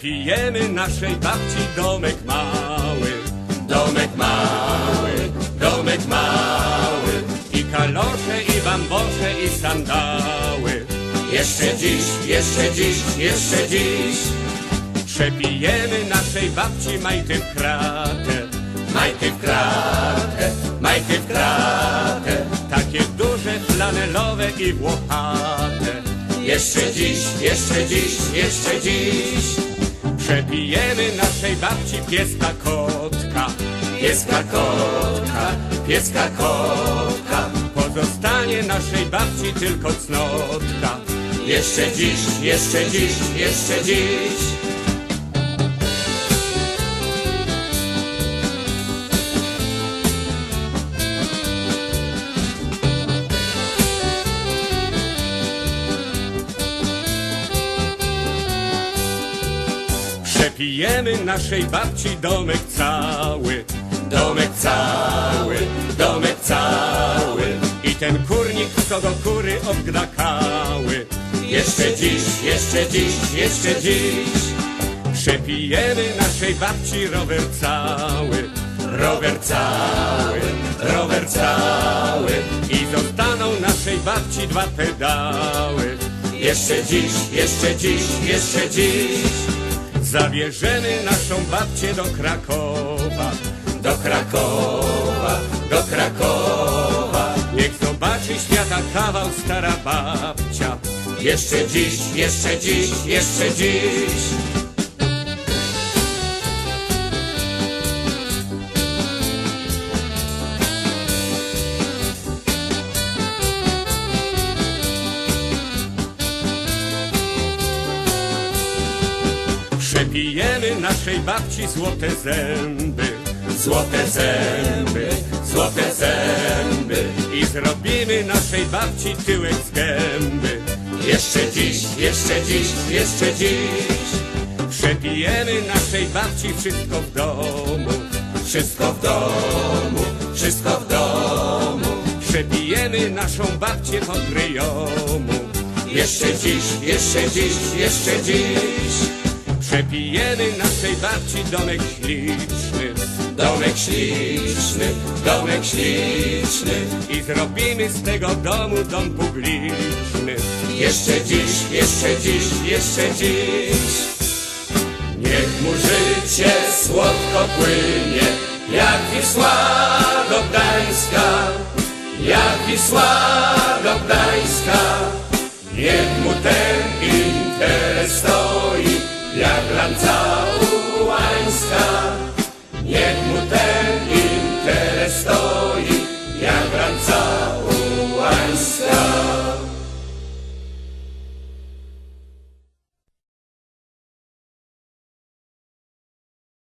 Przepijemy naszej babci domek mały. Domek mały, domek mały. I kalosze, i bambosze, i sandały. Jeszcze dziś, jeszcze dziś, jeszcze dziś. Przepijemy naszej babci majty w kratę. Majty w kratę, majty w kratę. Takie duże, flanelowe i włochate. Jeszcze dziś, jeszcze dziś, jeszcze dziś. Przepijemy naszej babci pieska kotka. Pieska kotka, pieska kotka. Pozostanie naszej babci tylko cnotka. Jeszcze dziś, jeszcze dziś, jeszcze dziś. Przepijemy naszej babci domek cały. Domek cały, domek cały. I ten kurnik, co do kury obgdakały. Jeszcze dziś, jeszcze dziś, jeszcze dziś. Przepijemy naszej babci rower cały. Rower cały, rower cały. I zostaną naszej babci dwa pedały. Jeszcze dziś, jeszcze dziś, jeszcze dziś. Zabierzemy naszą babcię do Krakowa. Do Krakowa, do Krakowa. Niech zobaczy świata kawał stara babcia. Jeszcze dziś, jeszcze dziś, jeszcze dziś. Przepijemy naszej babci złote zęby. Złote zęby, złote zęby. I zrobimy naszej babci tyłek z gęby. Jeszcze dziś, jeszcze dziś, jeszcze dziś. Przepijemy naszej babci wszystko w domu. Wszystko w domu, wszystko w domu. Przepijemy naszą babcię pod ryjomu. Jeszcze dziś, jeszcze dziś, jeszcze dziś. Przepijemy naszej babci domek śliczny. Domek śliczny, domek śliczny. I zrobimy z tego domu dom publiczny. Jeszcze dziś, jeszcze dziś, jeszcze dziś. Niech mu życie słodko płynie, jak Wisła do Gdańska, jak Wisła do Gdańska. Niech mu ten interes stoi, jak lanca